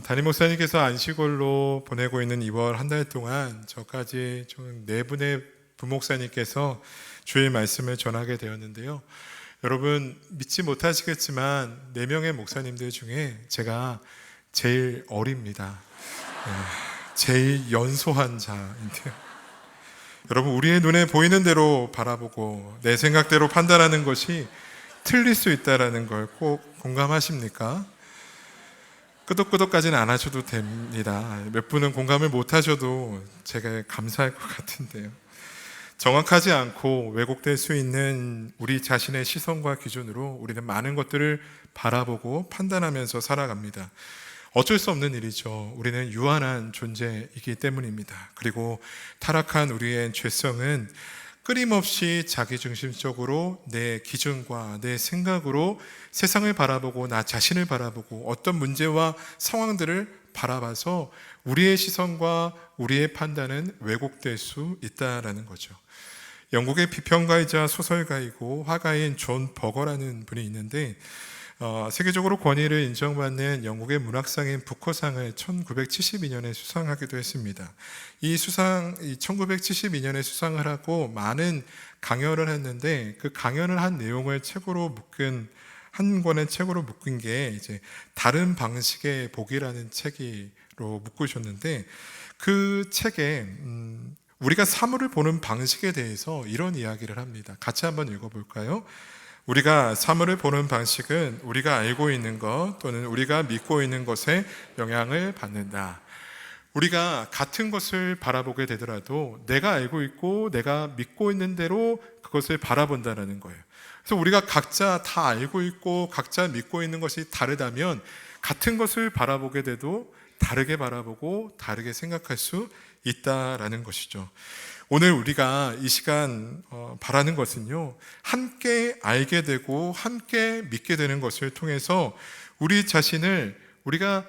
담임 목사님께서 안식월로 보내고 있는 2월 한 달 동안 저까지 총 4분의 부목사님께서 주의 말씀을 전하게 되었는데요. 여러분 믿지 못하시겠지만 4명의 목사님들 중에 제가 제일 어립니다. 제일 연소한 자인데요. 여러분, 우리의 눈에 보이는 대로 바라보고 내 생각대로 판단하는 것이 틀릴 수 있다는 걸 꼭 공감하십니까? 끄덕끄덕까지는 안 하셔도 됩니다. 몇 분은 공감을 못 하셔도 제가 감사할 것 같은데요. 정확하지 않고 왜곡될 수 있는 우리 자신의 시선과 기준으로 우리는 많은 것들을 바라보고 판단하면서 살아갑니다. 어쩔 수 없는 일이죠. 우리는 유한한 존재이기 때문입니다. 그리고 타락한 우리의 죄성은 끊임없이 자기중심적으로 내 기준과 내 생각으로 세상을 바라보고 나 자신을 바라보고 어떤 문제와 상황들을 바라봐서 우리의 시선과 우리의 판단은 왜곡될 수 있다라는 거죠. 영국의 비평가이자 소설가이고 화가인 존 버거라는 분이 있는데 세계적으로 권위를 인정받는 영국의 문학상인 부커상을 1972년에 수상하기도 했습니다. 이 1972년에 수상을 하고 많은 강연을 했는데 그 강연을 한 내용을 한 권의 책으로 묶은 게 이제 다른 방식의 복이라는 책으로 묶으셨는데 그 책에 우리가 사물을 보는 방식에 대해서 이런 이야기를 합니다. 같이 한번 읽어볼까요? 우리가 사물을 보는 방식은 우리가 알고 있는 것 또는 우리가 믿고 있는 것에 영향을 받는다. 우리가 같은 것을 바라보게 되더라도 내가 알고 있고 내가 믿고 있는 대로 그것을 바라본다는 거예요. 그래서 우리가 각자 다 알고 있고 각자 믿고 있는 것이 다르다면 같은 것을 바라보게 돼도 다르게 바라보고 다르게 생각할 수 있다라는 것이죠. 오늘 우리가 이 시간 바라는 것은요, 함께 알게 되고 함께 믿게 되는 것을 통해서 우리 자신을 우리가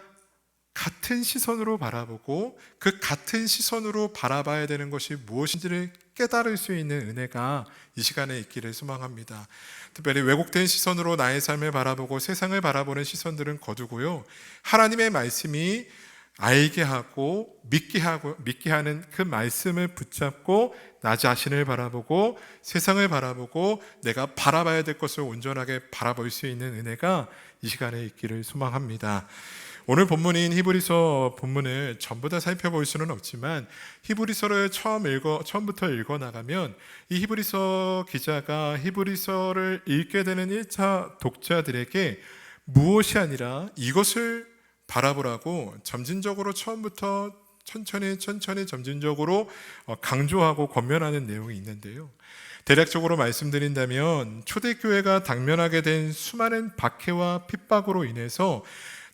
같은 시선으로 바라보고 그 같은 시선으로 바라봐야 되는 것이 무엇인지를 깨달을 수 있는 은혜가 이 시간에 있기를 소망합니다. 특별히 왜곡된 시선으로 나의 삶을 바라보고 세상을 바라보는 시선들은 거두고요, 하나님의 말씀이 알게 하고 믿게 하는 그 말씀을 붙잡고 나 자신을 바라보고 세상을 바라보고 내가 바라봐야 될 것을 온전하게 바라볼 수 있는 은혜가 이 시간에 있기를 소망합니다. 오늘 본문인 히브리서 본문을 전부 다 살펴볼 수는 없지만 히브리서를 처음부터 읽어 나가면 이 히브리서 기자가 히브리서를 읽게 되는 1차 독자들에게 무엇이 아니라 이것을 바라보라고 점진적으로 처음부터 천천히 점진적으로 강조하고 권면하는 내용이 있는데요. 대략적으로 말씀드린다면 초대교회가 당면하게 된 수많은 박해와 핍박으로 인해서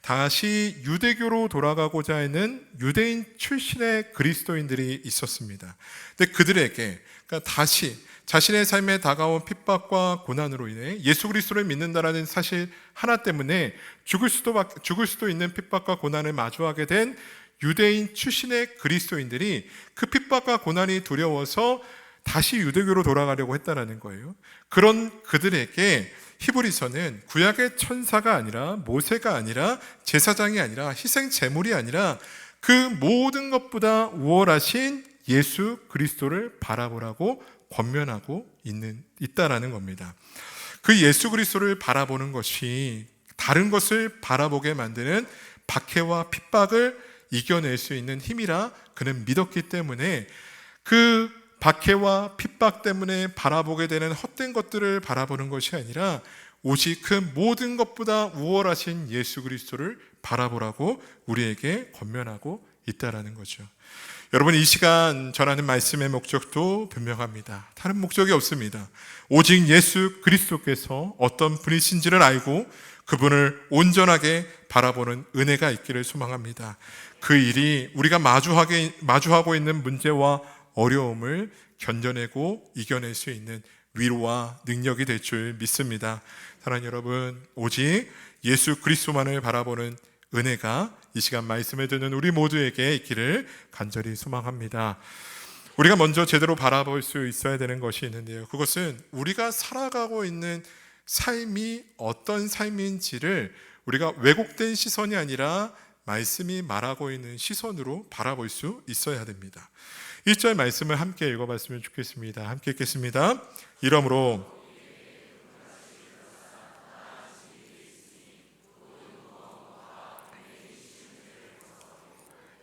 다시 유대교로 돌아가고자 하는 유대인 출신의 그리스도인들이 있었습니다. 근데 그들에게 다시 자신의 삶에 다가온 핍박과 고난으로 인해 예수 그리스도를 믿는다라는 사실 하나 때문에 죽을 수도 있는 핍박과 고난을 마주하게 된 유대인 출신의 그리스도인들이 그 핍박과 고난이 두려워서 다시 유대교로 돌아가려고 했다라는 거예요. 그런 그들에게 히브리서는 구약의 천사가 아니라 모세가 아니라 제사장이 아니라 희생 제물이 아니라 그 모든 것보다 우월하신 예수 그리스도를 바라보라고 권면하고 있다라는 겁니다. 그 예수 그리스도를 바라보는 것이 다른 것을 바라보게 만드는 박해와 핍박을 이겨낼 수 있는 힘이라 그는 믿었기 때문에 그 박해와 핍박 때문에 바라보게 되는 헛된 것들을 바라보는 것이 아니라 오직 그 모든 것보다 우월하신 예수 그리스도를 바라보라고 우리에게 권면하고 있다라는 거죠. 여러분, 이 시간 전하는 말씀의 목적도 분명합니다. 다른 목적이 없습니다. 오직 예수 그리스도께서 어떤 분이신지를 알고 그분을 온전하게 바라보는 은혜가 있기를 소망합니다. 그 일이 우리가 마주하고 있는 문제와 어려움을 견뎌내고 이겨낼 수 있는 위로와 능력이 될 줄 믿습니다. 사랑하는 여러분, 오직 예수 그리스도만을 바라보는 은혜가 이 시간 말씀을 듣는 우리 모두에게 있기를 간절히 소망합니다. 우리가 먼저 제대로 바라볼 수 있어야 되는 것이 있는데요, 그것은 우리가 살아가고 있는 삶이 어떤 삶인지를 우리가 왜곡된 시선이 아니라 말씀이 말하고 있는 시선으로 바라볼 수 있어야 됩니다. 1절 말씀을 함께 읽어봤으면 좋겠습니다. 함께 읽겠습니다. 이러므로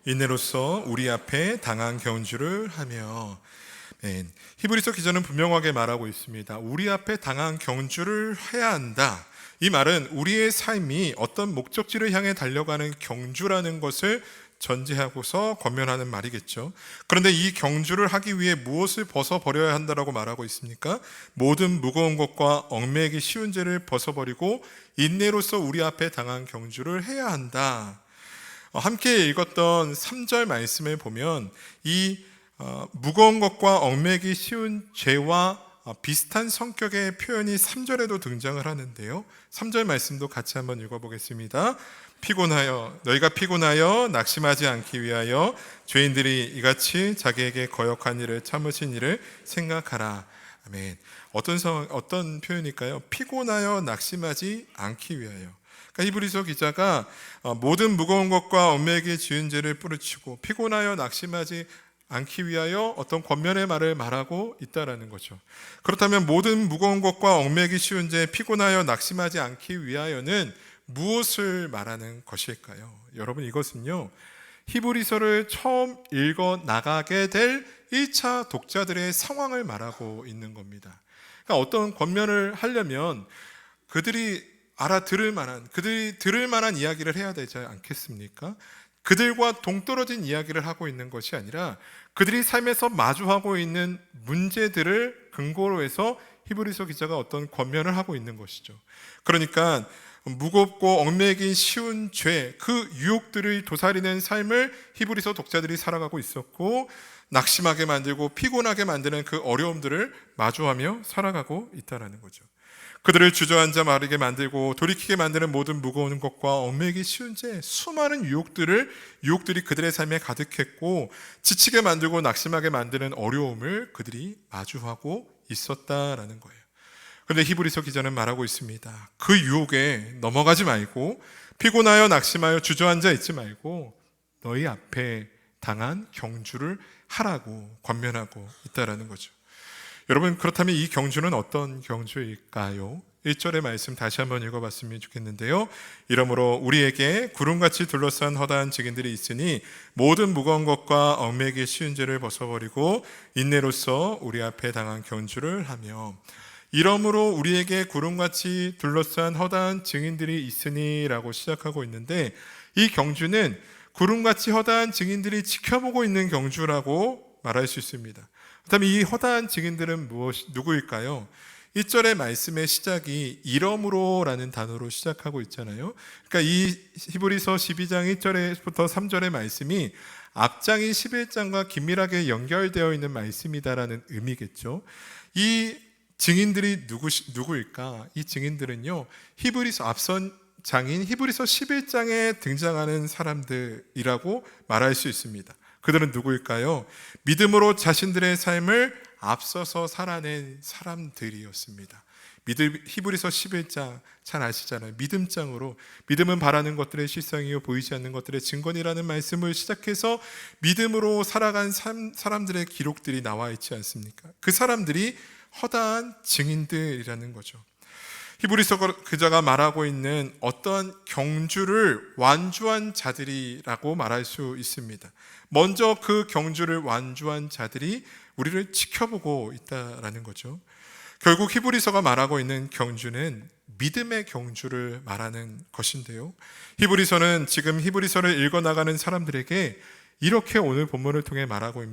인내로서 우리 앞에 당한 경주를 하며, 히브리서 기자는 분명하게 말하고 있습니다. 우리 앞에 당한 경주를 해야 한다. 이 말은 우리의 삶이 어떤 목적지를 향해 달려가는 경주라는 것을 전제하고서 권면하는 말이겠죠. 그런데 이 경주를 하기 위해 무엇을 벗어버려야 한다라고 말하고 있습니까? 모든 무거운 것과 얽매이기 쉬운 죄를 벗어버리고 인내로서 우리 앞에 당한 경주를 해야 한다. 함께 읽었던 3절 말씀을 보면 이 무거운 것과 얽매이기 쉬운 죄와 비슷한 성격의 표현이 3절에도 등장을 하는데요. 3절 말씀도 같이 한번 읽어보겠습니다. 너희가 피곤하여 낙심하지 않기 위하여 죄인들이 이같이 자기에게 거역한 일을 참으신 일을 생각하라. 아멘. 어떤 표현일까요? 피곤하여 낙심하지 않기 위하여. 히브리서 기자가 모든 무거운 것과 얽매이기 쉬운 죄를 뿌리치고 피곤하여 낙심하지 않기 위하여 어떤 권면의 말을 말하고 있다라는 거죠. 그렇다면 모든 무거운 것과 얽매이기 쉬운 죄에 피곤하여 낙심하지 않기 위하여는 무엇을 말하는 것일까요? 여러분, 이것은요, 히브리서를 처음 읽어 나가게 될 1차 독자들의 상황을 말하고 있는 겁니다. 그러니까 어떤 권면을 하려면 그들이 들을 만한 이야기를 해야 되지 않겠습니까? 그들과 동떨어진 이야기를 하고 있는 것이 아니라 그들이 삶에서 마주하고 있는 문제들을 근거로 해서 히브리서 기자가 어떤 권면을 하고 있는 것이죠. 그러니까 무겁고 얽매이기 쉬운 죄, 그 유혹들을 도사리는 삶을 히브리서 독자들이 살아가고 있었고, 낙심하게 만들고 피곤하게 만드는 그 어려움들을 마주하며 살아가고 있다는 거죠. 그들을 주저앉아 마르게 만들고 돌이키게 만드는 모든 무거운 것과 얽매이기 쉬운 죄, 수많은 유혹들이 그들의 삶에 가득했고 지치게 만들고 낙심하게 만드는 어려움을 그들이 마주하고 있었다라는 거예요. 그런데 히브리서 기자는 말하고 있습니다. 그 유혹에 넘어가지 말고 피곤하여 낙심하여 주저앉아 있지 말고 너희 앞에 당한 경주를 하라고 권면하고 있다라는 거죠. 여러분, 그렇다면 이 경주는 어떤 경주일까요? 1절의 말씀 다시 한번 읽어봤으면 좋겠는데요. 이러므로 우리에게 구름같이 둘러싼 허다한 증인들이 있으니 모든 무거운 것과 얽매이기 쉬운 죄를 벗어버리고 인내로서 우리 앞에 당한 경주를 하며, 이러므로 우리에게 구름같이 둘러싼 허다한 증인들이 있으니 라고 시작하고 있는데, 이 경주는 구름같이 허다한 증인들이 지켜보고 있는 경주라고 말할 수 있습니다. 그렇다면 이 허다한 증인들은 누구일까요? 1절의 말씀의 시작이 이러므로라는 단어로 시작하고 있잖아요. 그러니까 이 히브리서 12장 1절부터 3절의 말씀이 앞장인 11장과 긴밀하게 연결되어 있는 말씀이다라는 의미겠죠. 이 증인들이 누구일까? 이 증인들은요, 앞선 장인 히브리서 11장에 등장하는 사람들이라고 말할 수 있습니다. 그들은 누구일까요? 믿음으로 자신들의 삶을 앞서서 살아낸 사람들이었습니다. 히브리서 11장 잘 아시잖아요. 믿음장으로, 믿음은 바라는 것들의 실상이요 보이지 않는 것들의 증거니라는 말씀을 시작해서 믿음으로 살아간 사람들의 기록들이 나와 있지 않습니까? 그 사람들이 허다한 증인들이라는 거죠. 히브리서 그자가 말하고 있는 어떤 경주를 완주한 자들이라고 말할 수 있습니다. 먼저 그 경주를 완주한 자들이 우리를 지켜보고 있다라는 거죠. 결국 히브리서가 말하고 있는 경주는 믿음의 경주를 말하는 것인데요. 히브리서는 지금 히브리서를 읽어나가는 사람들에게 이렇게 오늘 본문을 통해 말하고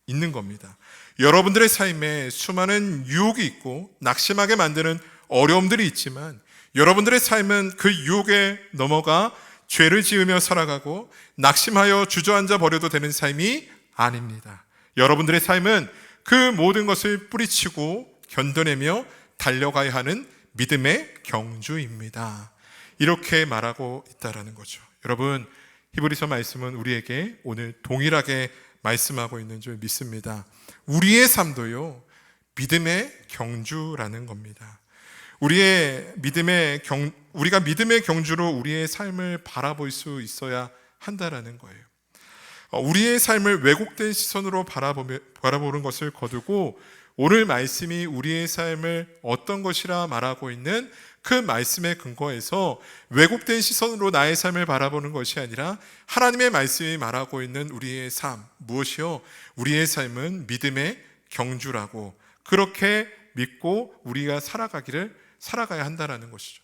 있는 겁니다. 여러분들의 삶에 수많은 유혹이 있고 낙심하게 만드는 어려움들이 있지만 여러분들의 삶은 그 유혹에 넘어가 죄를 지으며 살아가고 낙심하여 주저앉아 버려도 되는 삶이 아닙니다. 여러분들의 삶은 그 모든 것을 뿌리치고 견뎌내며 달려가야 하는 믿음의 경주입니다. 이렇게 말하고 있다라는 거죠. 여러분, 히브리서 말씀은 우리에게 오늘 동일하게 말씀하고 있는 줄 믿습니다. 우리의 삶도요, 믿음의 경주라는 겁니다. 우리가 믿음의 경주로 우리의 삶을 바라볼 수 있어야 한다라는 거예요. 우리의 삶을 왜곡된 시선으로 바라보는 것을 거두고 오늘 말씀이 우리의 삶을 어떤 것이라 말하고 있는 그 말씀에 근거해서 왜곡된 시선으로 나의 삶을 바라보는 것이 아니라 하나님의 말씀이 말하고 있는 우리의 삶, 무엇이요? 우리의 삶은 믿음의 경주라고, 그렇게 믿고 우리가 살아가야 한다는 것이죠.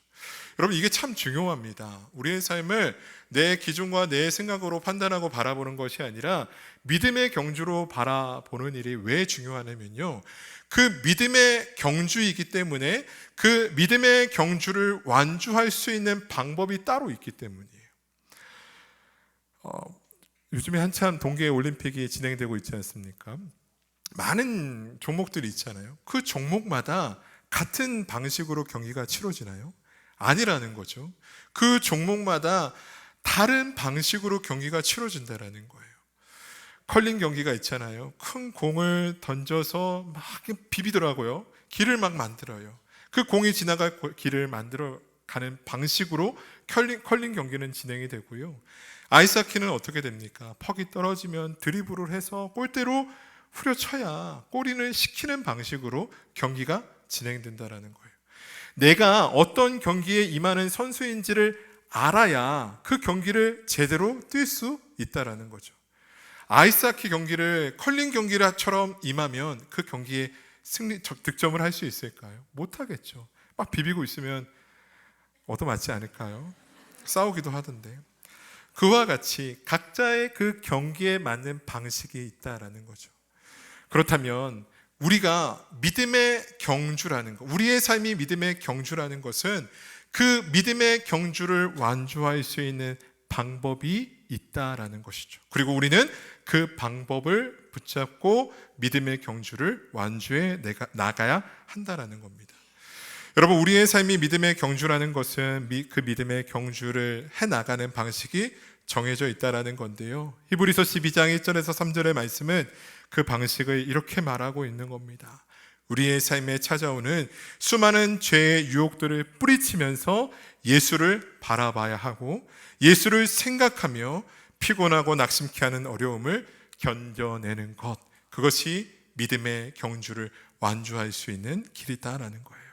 여러분, 이게 참 중요합니다. 우리의 삶을 내 기준과 내 생각으로 판단하고 바라보는 것이 아니라 믿음의 경주로 바라보는 일이 왜 중요하냐면요, 그 믿음의 경주이기 때문에 그 믿음의 경주를 완주할 수 있는 방법이 따로 있기 때문이에요. 요즘에 한참 동계올림픽이 진행되고 있지 않습니까? 많은 종목들이 있잖아요. 그 종목마다 같은 방식으로 경기가 치러지나요? 아니라는 거죠. 그 종목마다 다른 방식으로 경기가 치러진다라는 거예요. 컬링 경기가 있잖아요. 큰 공을 던져서 막 비비더라고요. 길을 막 만들어요. 그 공이 지나갈 길을 만들어 가는 방식으로 컬링 경기는 진행이 되고요. 아이스하키는 어떻게 됩니까? 퍽이 떨어지면 드리블을 해서 골대로 후려쳐야 골인을 시키는 방식으로 경기가 진행된다라는 거예요. 내가 어떤 경기에 임하는 선수인지를 알아야 그 경기를 제대로 뛸 수 있다라는 거죠. 아이스하키 경기를 컬링 경기처럼 임하면 그 경기에 득점을 할 수 있을까요? 못하겠죠. 막 비비고 있으면 얻어맞지 않을까요? 싸우기도 하던데. 그와 같이 각자의 그 경기에 맞는 방식이 있다라는 거죠. 그렇다면 우리가 믿음의 경주라는 것, 우리의 삶이 믿음의 경주라는 것은 그 믿음의 경주를 완주할 수 있는 방법이 있다라는 것이죠. 그리고 우리는 그 방법을 붙잡고 믿음의 경주를 완주해 나가야 한다라는 겁니다. 여러분, 우리의 삶이 믿음의 경주라는 것은 그 믿음의 경주를 해나가는 방식이 정해져 있다라는 건데요. 히브리서 12장 1절에서 3절의 말씀은 그 방식을 이렇게 말하고 있는 겁니다. 우리의 삶에 찾아오는 수많은 죄의 유혹들을 뿌리치면서 예수를 바라봐야 하고 예수를 생각하며 피곤하고 낙심케 하는 어려움을 견뎌내는 것, 그것이 믿음의 경주를 완주할 수 있는 길이다라는 거예요.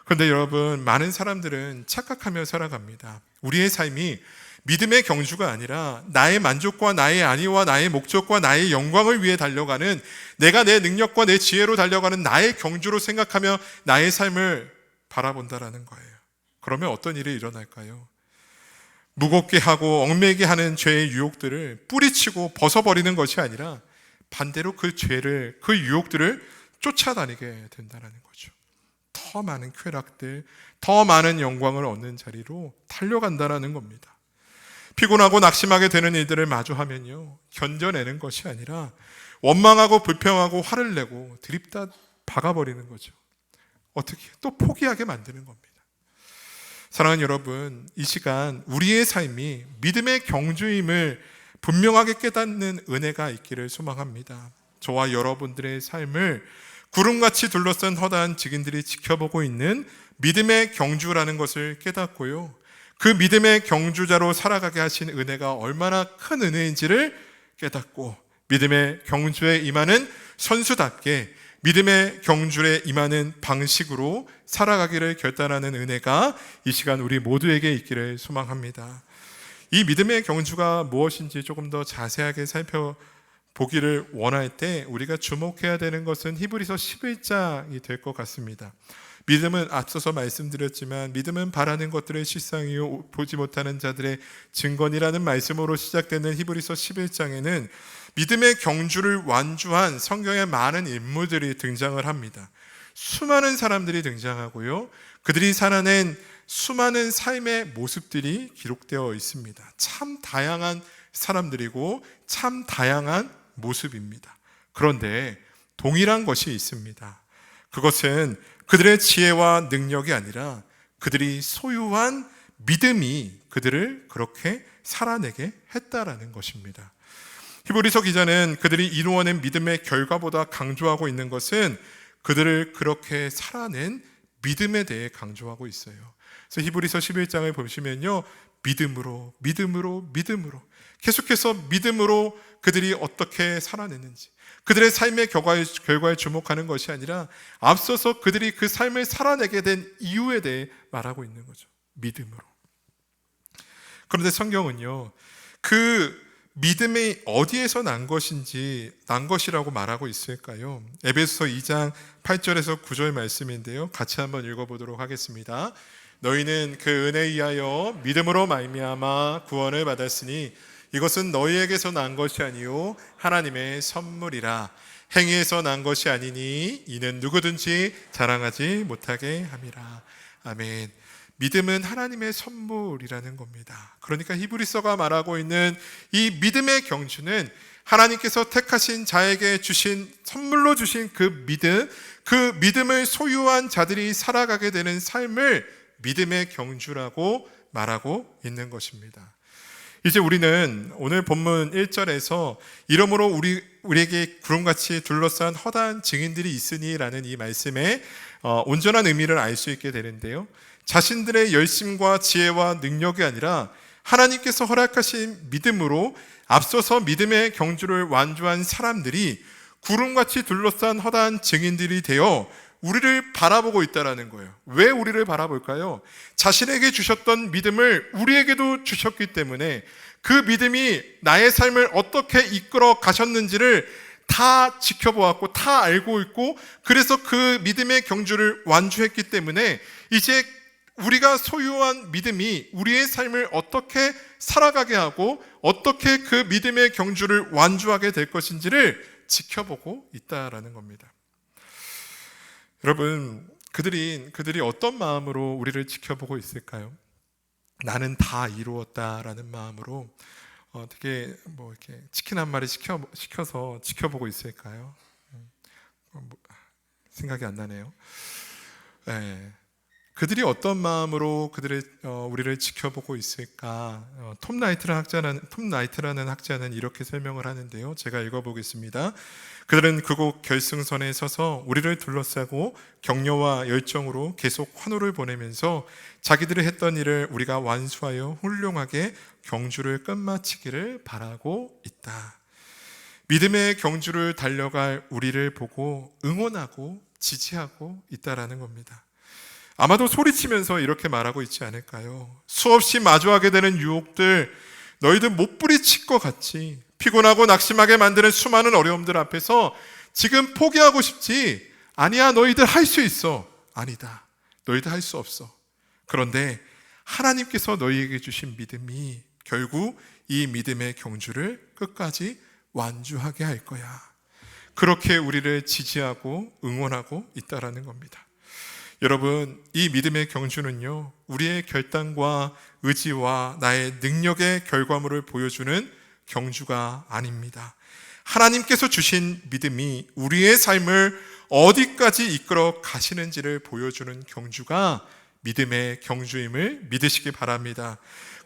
그런데 여러분, 많은 사람들은 착각하며 살아갑니다. 우리의 삶이 믿음의 경주가 아니라 나의 만족과 나의 안위와 나의 목적과 나의 영광을 위해 달려가는, 내가 내 능력과 내 지혜로 달려가는 나의 경주로 생각하며 나의 삶을 바라본다라는 거예요. 그러면 어떤 일이 일어날까요? 무겁게 하고 얽매게 하는 죄의 유혹들을 뿌리치고 벗어버리는 것이 아니라 반대로 그 죄를, 그 유혹들을 쫓아다니게 된다는 거죠. 더 많은 쾌락들, 더 많은 영광을 얻는 자리로 달려간다는 겁니다. 피곤하고 낙심하게 되는 일들을 마주하면요, 견뎌내는 것이 아니라 원망하고 불평하고 화를 내고 드립다 박아버리는 거죠. 어떻게? 또 포기하게 만드는 겁니다. 사랑하는 여러분, 이 시간 우리의 삶이 믿음의 경주임을 분명하게 깨닫는 은혜가 있기를 소망합니다. 저와 여러분들의 삶을 구름같이 둘러싼 허다한 직인들이 지켜보고 있는 믿음의 경주라는 것을 깨닫고요, 그 믿음의 경주자로 살아가게 하신 은혜가 얼마나 큰 은혜인지를 깨닫고 믿음의 경주에 임하는 선수답게 믿음의 경주에 임하는 방식으로 살아가기를 결단하는 은혜가 이 시간 우리 모두에게 있기를 소망합니다. 이 믿음의 경주가 무엇인지 조금 더 자세하게 살펴보기를 원할 때 우리가 주목해야 되는 것은 히브리서 11장이 될 것 같습니다. 믿음은 앞서서 말씀드렸지만 믿음은 바라는 것들의 실상이요 보지 못하는 자들의 증거니라는 말씀으로 시작되는 히브리서 11장에는 믿음의 경주를 완주한 성경의 많은 인물들이 등장을 합니다. 수많은 사람들이 등장하고요, 그들이 살아낸 수많은 삶의 모습들이 기록되어 있습니다. 참 다양한 사람들이고 참 다양한 모습입니다. 그런데 동일한 것이 있습니다. 그것은 그들의 지혜와 능력이 아니라 그들이 소유한 믿음이 그들을 그렇게 살아내게 했다라는 것입니다. 히브리서 기자는 그들이 이루어낸 믿음의 결과보다 강조하고 있는 것은 그들을 그렇게 살아낸 믿음에 대해 강조하고 있어요. 그래서 히브리서 11장을 보시면요, 믿음으로, 믿음으로, 믿음으로, 계속해서 믿음으로 그들이 어떻게 살아냈는지, 그들의 삶의 결과에 주목하는 것이 아니라 앞서서 그들이 그 삶을 살아내게 된 이유에 대해 말하고 있는 거죠. 믿음으로. 그런데 성경은요, 그 믿음이 어디에서 난 것이라고 말하고 있을까요? 에베소서 2장 8절에서 9절 말씀인데요, 같이 한번 읽어보도록 하겠습니다. 너희는 그 은혜에 의하여 믿음으로 말미암아 구원을 받았으니 이것은 너희에게서 난 것이 아니요 하나님의 선물이라. 행위에서 난 것이 아니니 이는 누구든지 자랑하지 못하게 함이라. 아멘. 믿음은 하나님의 선물이라는 겁니다. 그러니까 히브리서가 말하고 있는 이 믿음의 경주는 하나님께서 택하신 자에게 주신, 선물로 주신 그 믿음을 소유한 자들이 살아가게 되는 삶을 믿음의 경주라고 말하고 있는 것입니다. 이제 우리는 오늘 본문 1절에서 이러므로 우리에게 구름같이 둘러싼 허다한 증인들이 있으니 라는 이 말씀의 온전한 의미를 알 수 있게 되는데요, 자신들의 열심과 지혜와 능력이 아니라 하나님께서 허락하신 믿음으로 앞서서 믿음의 경주를 완주한 사람들이 구름같이 둘러싼 허다한 증인들이 되어 우리를 바라보고 있다는 거예요. 왜 우리를 바라볼까요? 자신에게 주셨던 믿음을 우리에게도 주셨기 때문에 그 믿음이 나의 삶을 어떻게 이끌어 가셨는지를 다 지켜보았고 다 알고 있고, 그래서 그 믿음의 경주를 완주했기 때문에 이제 우리가 소유한 믿음이 우리의 삶을 어떻게 살아가게 하고 어떻게 그 믿음의 경주를 완주하게 될 것인지를 지켜보고 있다라는 겁니다. 여러분, 그들이 어떤 마음으로 우리를 지켜보고 있을까요? 나는 다 이루었다라는 마음으로 어떻게 이렇게 치킨 한 마리 시켜서 지켜보고 있을까요? 생각이 안 나네요. 네. 그들이 어떤 마음으로 우리를 지켜보고 있을까? 톰 나이트라는 학자는 이렇게 설명을 하는데요, 제가 읽어보겠습니다. 그들은 그곳 결승선에 서서 우리를 둘러싸고 격려와 열정으로 계속 환호를 보내면서 자기들이 했던 일을 우리가 완수하여 훌륭하게 경주를 끝마치기를 바라고 있다. 믿음의 경주를 달려갈 우리를 보고 응원하고 지지하고 있다라는 겁니다. 아마도 소리치면서 이렇게 말하고 있지 않을까요? 수없이 마주하게 되는 유혹들, 너희들 못 부리칠 것 같지, 피곤하고 낙심하게 만드는 수많은 어려움들 앞에서 지금 포기하고 싶지, 아니야, 너희들 할 수 있어. 아니다, 너희들 할 수 없어. 그런데 하나님께서 너희에게 주신 믿음이 결국 이 믿음의 경주를 끝까지 완주하게 할 거야. 그렇게 우리를 지지하고 응원하고 있다라는 겁니다. 여러분, 이 믿음의 경주는요, 우리의 결단과 의지와 나의 능력의 결과물을 보여주는 경주가 아닙니다. 하나님께서 주신 믿음이 우리의 삶을 어디까지 이끌어 가시는지를 보여주는 경주가 믿음의 경주임을 믿으시기 바랍니다.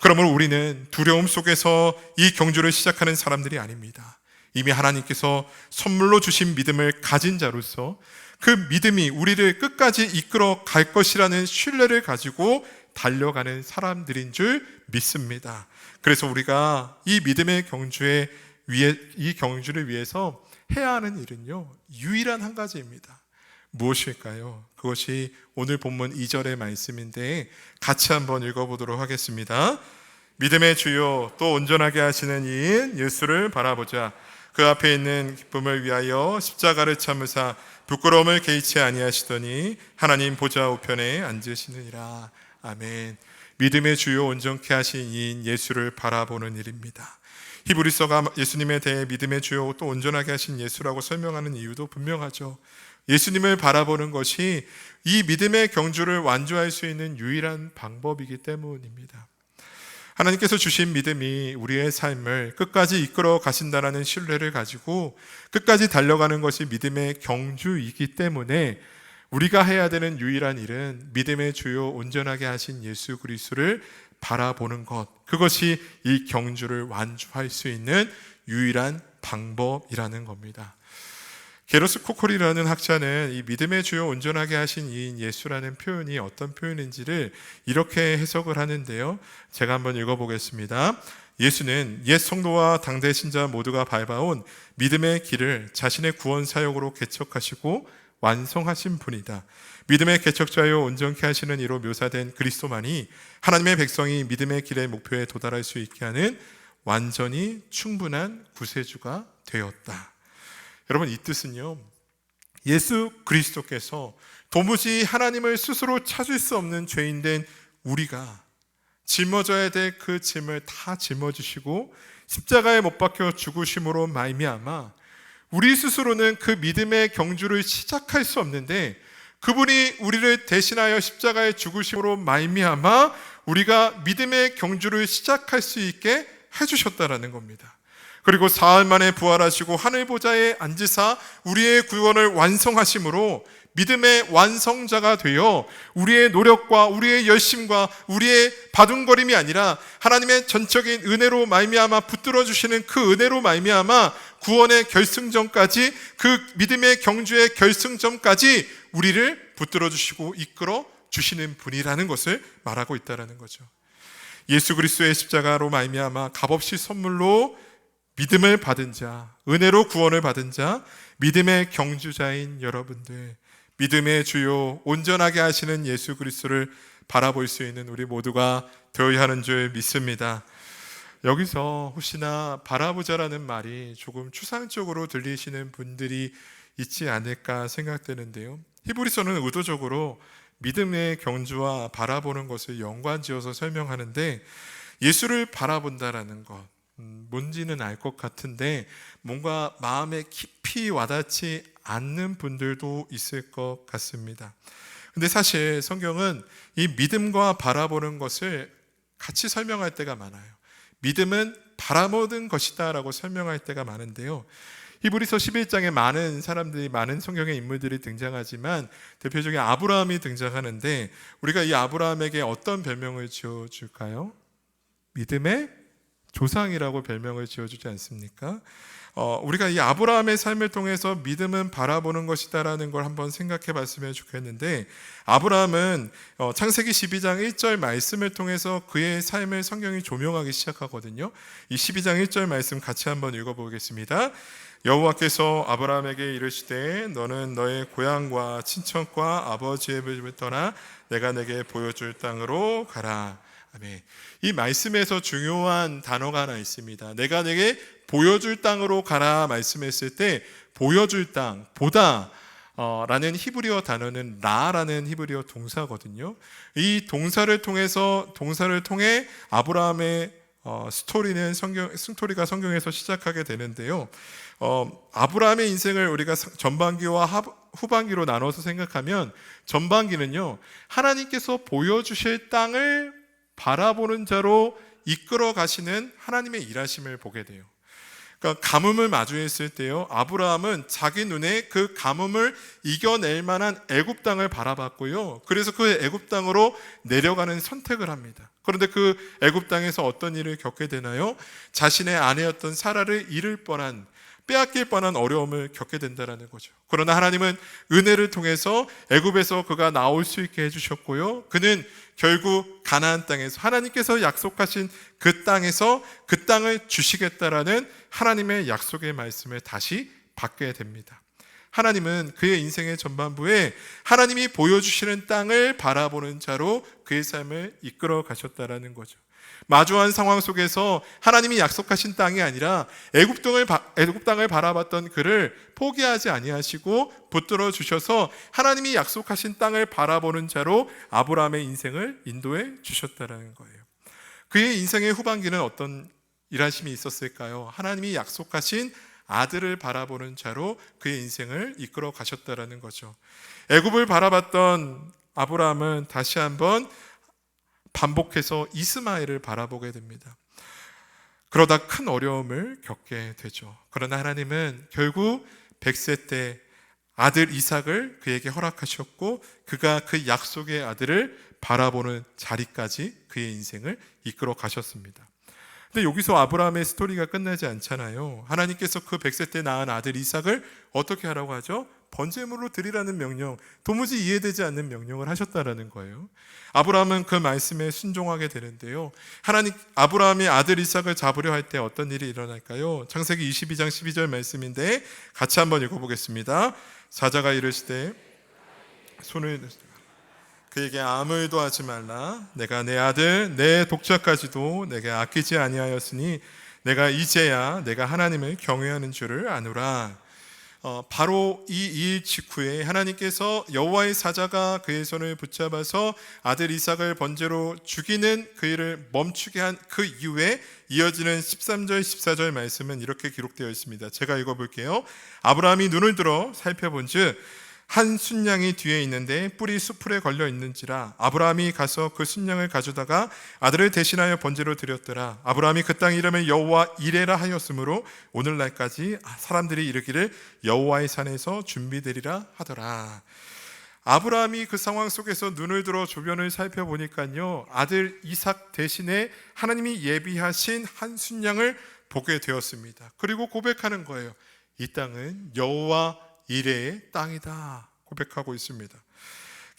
그러므로 우리는 두려움 속에서 이 경주를 시작하는 사람들이 아닙니다. 이미 하나님께서 선물로 주신 믿음을 가진 자로서 그 믿음이 우리를 끝까지 이끌어 갈 것이라는 신뢰를 가지고 달려가는 사람들인 줄 믿습니다. 그래서 우리가 이 믿음의 이 경주를 위해서 해야 하는 일은요, 유일한 한 가지입니다. 무엇일까요? 그것이 오늘 본문 2절의 말씀인데 같이 한번 읽어보도록 하겠습니다. 믿음의 주요 또 온전하게 하시는 이인 예수를 바라보자. 그 앞에 있는 기쁨을 위하여 십자가를 참으사 부끄러움을 개의치 아니하시더니 하나님 보좌 우편에 앉으시느니라. 아멘. 믿음의 주요 온전케 하신 이인 예수를 바라보는 일입니다. 히브리서가 예수님에 대해 믿음의 주요 또 온전하게 하신 예수라고 설명하는 이유도 분명하죠. 예수님을 바라보는 것이 이 믿음의 경주를 완주할 수 있는 유일한 방법이기 때문입니다. 하나님께서 주신 믿음이 우리의 삶을 끝까지 이끌어 가신다라는 신뢰를 가지고 끝까지 달려가는 것이 믿음의 경주이기 때문에 우리가 해야 되는 유일한 일은 믿음의 주요 온전하게 하신 예수 그리스도를 바라보는 것, 그것이 이 경주를 완주할 수 있는 유일한 방법이라는 겁니다. 게로스 코코리라는 학자는 이 믿음의 주요 온전하게 하신 이인 예수라는 표현이 어떤 표현인지를 이렇게 해석을 하는데요. 제가 한번 읽어보겠습니다. 예수는 옛 성도와 당대 신자 모두가 밟아온 믿음의 길을 자신의 구원 사역으로 개척하시고 완성하신 분이다. 믿음의 개척자요 온전케 하시는 이로 묘사된 그리스도만이 하나님의 백성이 믿음의 길의 목표에 도달할 수 있게 하는 완전히 충분한 구세주가 되었다. 여러분, 이 뜻은요, 예수 그리스도께서 도무지 하나님을 스스로 찾을 수 없는 죄인된 우리가 짊어져야 될 그 짐을 다 짊어지시고 십자가에 못 박혀 죽으심으로 말미암아 우리 스스로는 그 믿음의 경주를 시작할 수 없는데, 그분이 우리를 대신하여 십자가에 죽으심으로 말미암아 우리가 믿음의 경주를 시작할 수 있게 해주셨다라는 겁니다. 그리고 사흘 만에 부활하시고 하늘 보좌에 앉으사 우리의 구원을 완성하심으로 믿음의 완성자가 되어 우리의 노력과 우리의 열심과 우리의 바둥거림이 아니라 하나님의 전적인 은혜로 말미암아 붙들어 주시는 그 은혜로 말미암아 구원의 결승점까지, 그 믿음의 경주의 결승점까지 우리를 붙들어 주시고 이끌어 주시는 분이라는 것을 말하고 있다는 거죠. 예수 그리스도의 십자가로 말미암아 값없이 선물로 믿음을 받은 자, 은혜로 구원을 받은 자, 믿음의 경주자인 여러분들, 믿음의 주요 온전하게 하시는 예수 그리스도를 바라볼 수 있는 우리 모두가 되어야 하는 줄 믿습니다. 여기서 혹시나 바라보자라는 말이 조금 추상적으로 들리시는 분들이 있지 않을까 생각되는데요. 히브리서는 의도적으로 믿음의 경주와 바라보는 것을 연관지어서 설명하는데, 예수를 바라본다라는 것, 뭔지는 알 것 같은데 뭔가 마음에 깊이 와닿지 않는 분들도 있을 것 같습니다. 근데 사실 성경은 이 믿음과 바라보는 것을 같이 설명할 때가 많아요. 믿음은 바라보는 것이다 라고 설명할 때가 많은데요, 히브리서 11장에 많은 사람들이, 많은 성경의 인물들이 등장하지만 대표적인 아브라함이 등장하는데, 우리가 이 아브라함에게 어떤 별명을 지어줄까요? 믿음의 조상이라고 별명을 지어주지 않습니까? 우리가 이 아브라함의 삶을 통해서 믿음은 바라보는 것이다라는 걸 한번 생각해 봤으면 좋겠는데, 아브라함은 창세기 12장 1절 말씀을 통해서 그의 삶을 성경이 조명하기 시작하거든요. 이 12장 1절 말씀 같이 한번 읽어보겠습니다. 여호와께서 아브라함에게 이르시되 너는 너의 고향과 친척과 아버지의 집을 떠나 내가 내게 보여줄 땅으로 가라. 아멘. 이 말씀에서 중요한 단어가 하나 있습니다. 내가 내게 보여줄 땅으로 가라 말씀했을 때, 보여줄 땅, 보다 라는 히브리어 단어는 라라는 히브리어 동사거든요. 이 동사를 통해 아브라함의 스토리가 성경에서 시작하게 되는데요. 아브라함의 인생을 우리가 전반기와 후반기로 나눠서 생각하면, 전반기는요, 하나님께서 보여주실 땅을 바라보는 자로 이끌어 가시는 하나님의 일하심을 보게 돼요. 그러니까 가뭄을 마주했을 때요, 아브라함은 자기 눈에 그 가뭄을 이겨낼 만한 애굽 땅을 바라봤고요, 그래서 그 애굽 땅으로 내려가는 선택을 합니다. 그런데 그 애굽 땅에서 어떤 일을 겪게 되나요? 자신의 아내였던 사라를 빼앗길 뻔한 어려움을 겪게 된다는 거죠. 그러나 하나님은 은혜를 통해서 애굽에서 그가 나올 수 있게 해주셨고요, 그는 결국 가나안 땅에서 하나님께서 약속하신 그 땅에서 그 땅을 주시겠다라는 하나님의 약속의 말씀을 다시 받게 됩니다. 하나님은 그의 인생의 전반부에 하나님이 보여주시는 땅을 바라보는 자로 그의 삶을 이끌어 가셨다라는 거죠. 마주한 상황 속에서 하나님이 약속하신 땅이 아니라 애굽 땅을 바라봤던 그를 포기하지 아니하시고 붙들어 주셔서 하나님이 약속하신 땅을 바라보는 자로 아브라함의 인생을 인도해 주셨다는 거예요. 그의 인생의 후반기는 어떤 일하심이 있었을까요? 하나님이 약속하신 아들을 바라보는 자로 그의 인생을 이끌어 가셨다는 거죠. 애굽을 바라봤던 아브라함은 다시 한번 반복해서 이스마엘을 바라보게 됩니다. 그러다 큰 어려움을 겪게 되죠. 그러나 하나님은 결국 100세 때 아들 이삭을 그에게 허락하셨고, 그가 그 약속의 아들을 바라보는 자리까지 그의 인생을 이끌어 가셨습니다. 근데 여기서 아브라함의 스토리가 끝나지 않잖아요. 하나님께서 그 100세 때 낳은 아들 이삭을 어떻게 하라고 하죠? 번제물로 드리라는 명령, 도무지 이해되지 않는 명령을 하셨다라는 거예요. 아브라함은 그 말씀에 순종하게 되는데요. 아브라함이 아들 이삭을 잡으려 할 때 어떤 일이 일어날까요? 창세기 22장 12절 말씀인데 같이 한번 읽어보겠습니다. 사자가 이르시되 손을 그에게 아무 일도 하지 말라. 내가 내 아들 내 독자까지도 내게 아끼지 아니하였으니 내가 이제야 내가 하나님을 경외하는 줄을 아노라. 바로 이 일 직후에 하나님께서 여호와의 사자가 그의 손을 붙잡아서 아들 이삭을 번제로 죽이는 그 일을 멈추게 한 그 이후에 이어지는 13절 14절 말씀은 이렇게 기록되어 있습니다. 제가 읽어볼게요. 아브라함이 눈을 들어 살펴본즉 한 순양이 뒤에 있는데 뿔이 수풀에 걸려 있는지라. 아브라함이 가서 그 순양을 가져다가 아들을 대신하여 번제로 드렸더라. 아브라함이 그 땅 이름을 여호와 이레라 하였으므로 오늘날까지 사람들이 이르기를 여호와의 산에서 준비되리라 하더라. 아브라함이 그 상황 속에서 눈을 들어 주변을 살펴보니까요, 아들 이삭 대신에 하나님이 예비하신 한 순양을 보게 되었습니다. 그리고 고백하는 거예요. 이 땅은 여호와 이레의 땅이다 고백하고 있습니다.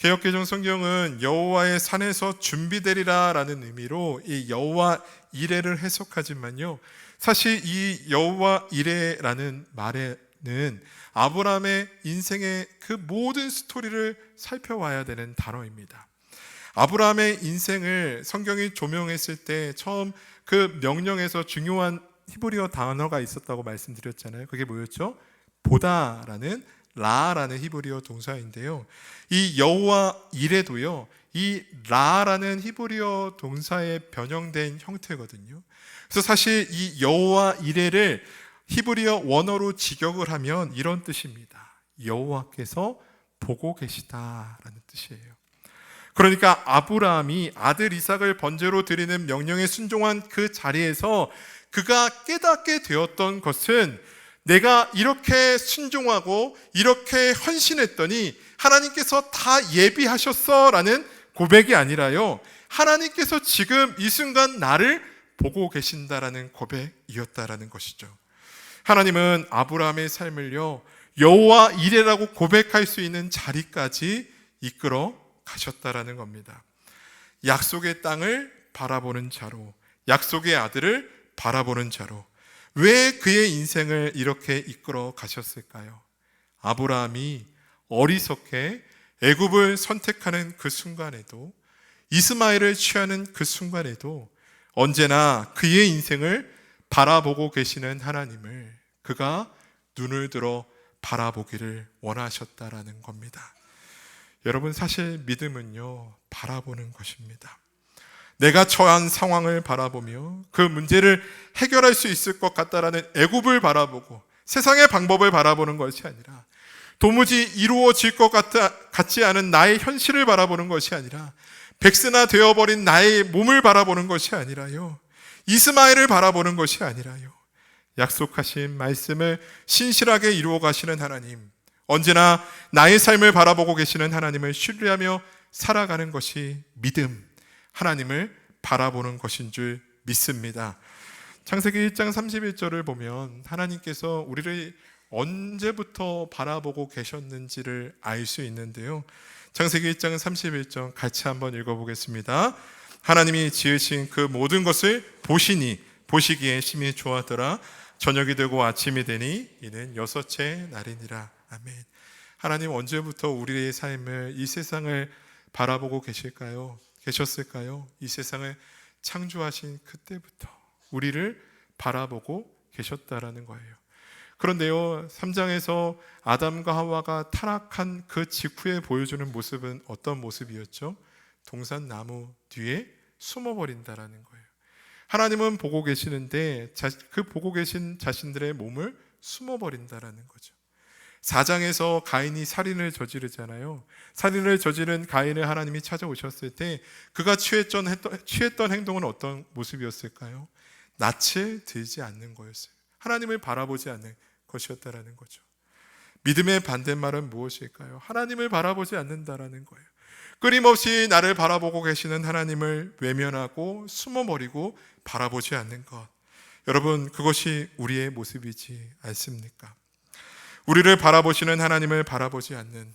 개역개정 성경은 여호와의 산에서 준비되리라 라는 의미로 이 여호와 이레를 해석하지만요, 사실 이 여호와 이레라는 말에는 아브라함의 인생의 그 모든 스토리를 살펴와야 되는 단어입니다. 아브라함의 인생을 성경이 조명했을 때 처음 그 명령에서 중요한 히브리어 단어가 있었다고 말씀드렸잖아요. 그게 뭐였죠? 보다라는 라라는 히브리어 동사인데요, 이 여호와 이레도요, 이 라라는 히브리어 동사에 변형된 형태거든요. 그래서 사실 이 여호와 이레를 히브리어 원어로 직역을 하면 이런 뜻입니다. 여호와께서 보고 계시다라는 뜻이에요. 그러니까 아브라함이 아들 이삭을 번제로 드리는 명령에 순종한 그 자리에서 그가 깨닫게 되었던 것은, 내가 이렇게 순종하고 이렇게 헌신했더니 하나님께서 다 예비하셨어 라는 고백이 아니라요, 하나님께서 지금 이 순간 나를 보고 계신다라는 고백이었다라는 것이죠. 하나님은 아브라함의 삶을요, 여호와 이레라고 고백할 수 있는 자리까지 이끌어 가셨다라는 겁니다. 약속의 땅을 바라보는 자로, 약속의 아들을 바라보는 자로. 왜 그의 인생을 이렇게 이끌어 가셨을까요? 아브라함이 어리석게 애굽을 선택하는 그 순간에도, 이스마엘을 취하는 그 순간에도 언제나 그의 인생을 바라보고 계시는 하나님을 그가 눈을 들어 바라보기를 원하셨다라는 겁니다. 여러분, 사실 믿음은요, 바라보는 것입니다. 내가 처한 상황을 바라보며 그 문제를 해결할 수 있을 것 같다라는 애굽을 바라보고 세상의 방법을 바라보는 것이 아니라, 도무지 이루어질 것 같지 않은 나의 현실을 바라보는 것이 아니라, 백세나 되어버린 나의 몸을 바라보는 것이 아니라요, 이스마엘을 바라보는 것이 아니라요, 약속하신 말씀을 신실하게 이루어 가시는 하나님, 언제나 나의 삶을 바라보고 계시는 하나님을 신뢰하며 살아가는 것이 믿음, 하나님을 바라보는 것인 줄 믿습니다. 창세기 1장 31절을 보면 하나님께서 우리를 언제부터 바라보고 계셨는지를 알 수 있는데요, 창세기 1장 31절 같이 한번 읽어보겠습니다. 하나님이 지으신 그 모든 것을 보시니 보시기에 심히 좋았더라. 저녁이 되고 아침이 되니 이는 여섯째 날이니라. 아멘. 하나님 언제부터 우리의 삶을, 이 세상을 바라보고 계셨을까요? 이 세상을 창조하신 그때부터 우리를 바라보고 계셨다라는 거예요. 그런데요, 3장에서 아담과 하와가 타락한 그 직후에 보여주는 모습은 어떤 모습이었죠? 동산나무 뒤에 숨어버린다라는 거예요. 하나님은 보고 계시는데 그 보고 계신 자신들의 몸을 숨어버린다라는 거죠. 4장에서 가인이 살인을 저지르잖아요. 살인을 저지른 가인을 하나님이 찾아오셨을 때 그가 취했던 행동은 어떤 모습이었을까요? 낯을 들지 않는 거였어요. 하나님을 바라보지 않는 것이었다라는 거죠. 믿음의 반대말은 무엇일까요? 하나님을 바라보지 않는다라는 거예요. 끊임없이 나를 바라보고 계시는 하나님을 외면하고 숨어버리고 바라보지 않는 것. 여러분, 그것이 우리의 모습이지 않습니까? 우리를 바라보시는 하나님을 바라보지 않는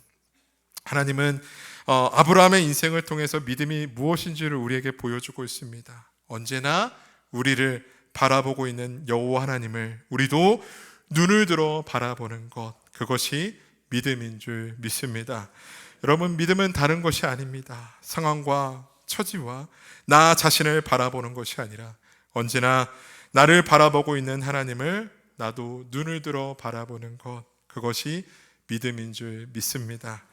하나님은 아브라함의 인생을 통해서 믿음이 무엇인지를 우리에게 보여주고 있습니다. 언제나 우리를 바라보고 있는 여호와 하나님을 우리도 눈을 들어 바라보는 것, 그것이 믿음인 줄 믿습니다. 여러분, 믿음은 다른 것이 아닙니다. 상황과 처지와 나 자신을 바라보는 것이 아니라 언제나 나를 바라보고 있는 하나님을 나도 눈을 들어 바라보는 것, 그것이 믿음인 줄 믿습니다.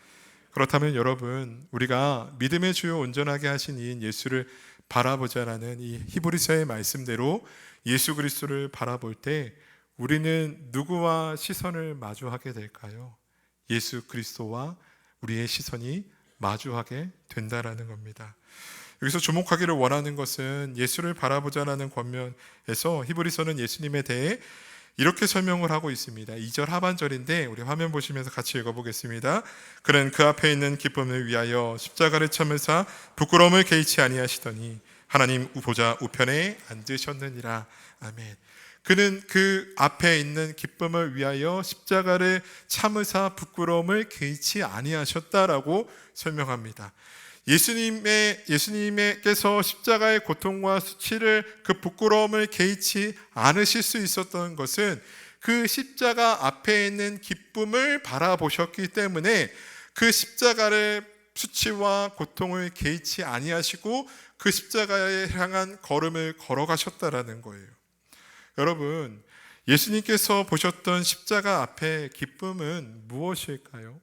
그렇다면 여러분, 우리가 믿음의 주요 온전하게 하신 이인 예수를 바라보자라는 이 히브리서의 말씀대로 예수 그리스도를 바라볼 때 우리는 누구와 시선을 마주하게 될까요? 예수 그리스도와 우리의 시선이 마주하게 된다라는 겁니다. 여기서 주목하기를 원하는 것은 예수를 바라보자라는 권면에서 히브리서는 예수님에 대해 이렇게 설명을 하고 있습니다. 2절 하반절인데 우리 화면 보시면서 같이 읽어보겠습니다. 그는 그 앞에 있는 기쁨을 위하여 십자가를 참으사 부끄러움을 개의치 아니하시더니 하나님 보좌 우편에 앉으셨느니라. 아멘. 그는 그 앞에 있는 기쁨을 위하여 십자가를 참으사 부끄러움을 개의치 아니하셨다라고 설명합니다. 예수님께서 십자가의 고통과 수치를 그 부끄러움을 개의치 않으실 수 있었던 것은 그 십자가 앞에 있는 기쁨을 바라보셨기 때문에 그 십자가의 수치와 고통을 개의치 아니하시고 그 십자가에 향한 걸음을 걸어가셨다라는 거예요. 여러분, 예수님께서 보셨던 십자가 앞의 기쁨은 무엇일까요?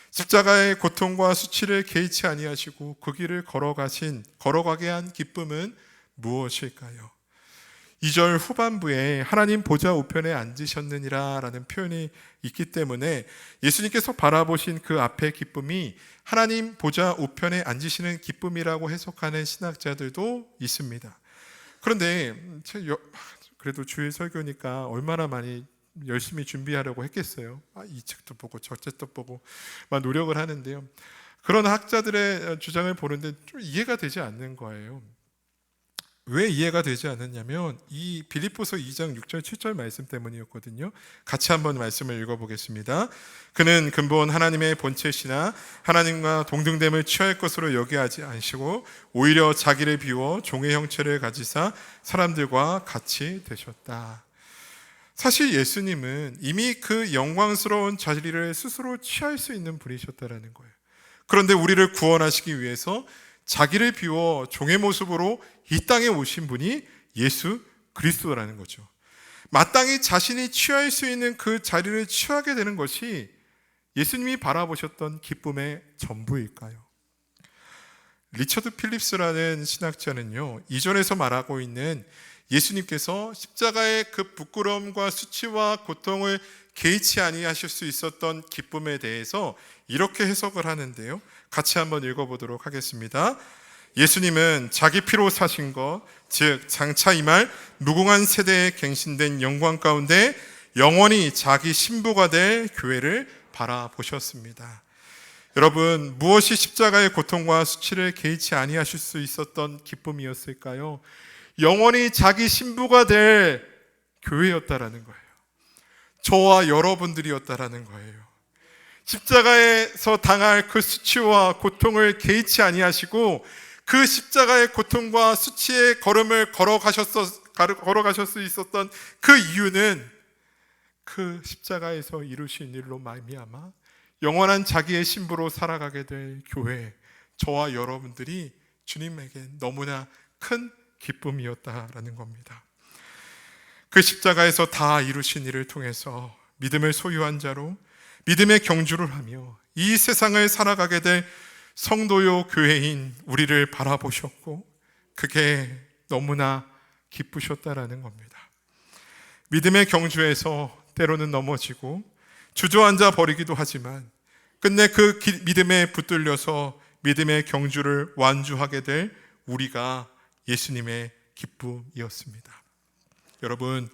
십자가의 고통과 수치를 개의치 아니하시고 그 길을 걸어가게 한 기쁨은 무엇일까요? 2절 후반부에 하나님 보좌 우편에 앉으셨느니라 라는 표현이 있기 때문에 예수님께서 바라보신 그 앞의 기쁨이 하나님 보좌 우편에 앉으시는 기쁨이라고 해석하는 신학자들도 있습니다. 그런데 그래도 주일 설교니까 얼마나 많이 열심히 준비하려고 했겠어요. 이 책도 보고 저 책도 보고 막 노력을 하는데요. 그런 학자들의 주장을 보는데 좀 이해가 되지 않는 거예요. 왜 이해가 되지 않느냐면 이 빌립보서 2장 6절 7절 말씀 때문이었거든요. 같이 한번 말씀을 읽어보겠습니다. 그는 근본 하나님의 본체시나 하나님과 동등됨을 취할 것으로 여기하지 않으시고 오히려 자기를 비워 종의 형체를 가지사 사람들과 같이 되셨다. 사실 예수님은 이미 그 영광스러운 자리를 스스로 취할 수 있는 분이셨다라는 거예요. 그런데 우리를 구원하시기 위해서 자기를 비워 종의 모습으로 이 땅에 오신 분이 예수 그리스도라는 거죠. 마땅히 자신이 취할 수 있는 그 자리를 취하게 되는 것이 예수님이 바라보셨던 기쁨의 전부일까요? 리처드 필립스라는 신학자는요, 이전에서 말하고 있는 예수님께서 십자가의 그 부끄러움과 수치와 고통을 개의치 아니하실 수 있었던 기쁨에 대해서 이렇게 해석을 하는데요. 같이 한번 읽어보도록 하겠습니다. 예수님은 자기 피로 사신 것, 즉 장차 임할 무궁한 세대에 갱신된 영광 가운데 영원히 자기 신부가 될 교회를 바라보셨습니다. 여러분, 무엇이 십자가의 고통과 수치를 개의치 아니하실 수 있었던 기쁨이었을까요? 영원히 자기 신부가 될 교회였다라는 거예요. 저와 여러분들이었다라는 거예요. 십자가에서 당할 그 수치와 고통을 개의치 아니하시고 그 십자가의 고통과 수치의 걸음을 걸어가실 수 있었던 그 이유는 그 십자가에서 이루신 일로 말미암아 영원한 자기의 신부로 살아가게 될 교회, 저와 여러분들이 주님에게 너무나 큰 기쁨이었다라는 겁니다. 그 십자가에서 다 이루신 일을 통해서 믿음을 소유한 자로 믿음의 경주를 하며 이 세상을 살아가게 될 성도요 교회인 우리를 바라보셨고 그게 너무나 기쁘셨다라는 겁니다. 믿음의 경주에서 때로는 넘어지고 주저앉아 버리기도 하지만 끝내 그 믿음에 붙들려서 믿음의 경주를 완주하게 될 우리가 예수님의 기쁨이었습니다. 여러분,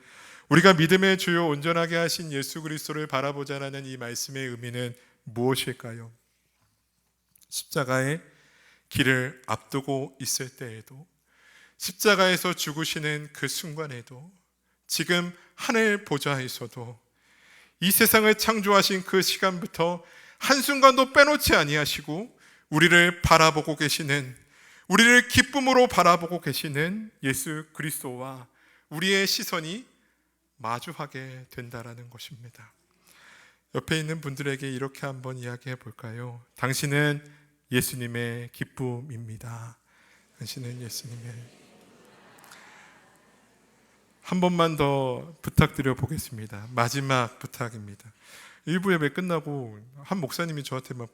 우리가 믿음의 주요 온전하게 하신 예수 그리스도를 바라보자라는 이 말씀의 의미는 무엇일까요? 십자가의 길을 앞두고 있을 때에도, 십자가에서 죽으시는 그 순간에도, 지금 하늘 보좌에서도, 이 세상을 창조하신 그 시간부터 한순간도 빼놓지 아니하시고 우리를 바라보고 계시는, 우리를 기쁨으로 바라보고 계시는 예수 그리스도와 우리의 시선이 마주하게 된다라는 것입니다. 옆에 있는 분들에게 이렇게 한번 이야기해 볼까요? 당신은 예수님의 기쁨입니다. 당신은 예수님의. 한 번만 더 부탁드려 보겠습니다. 마지막 부탁입니다. 일부 예배 끝나고 한 목사님이 저한테 막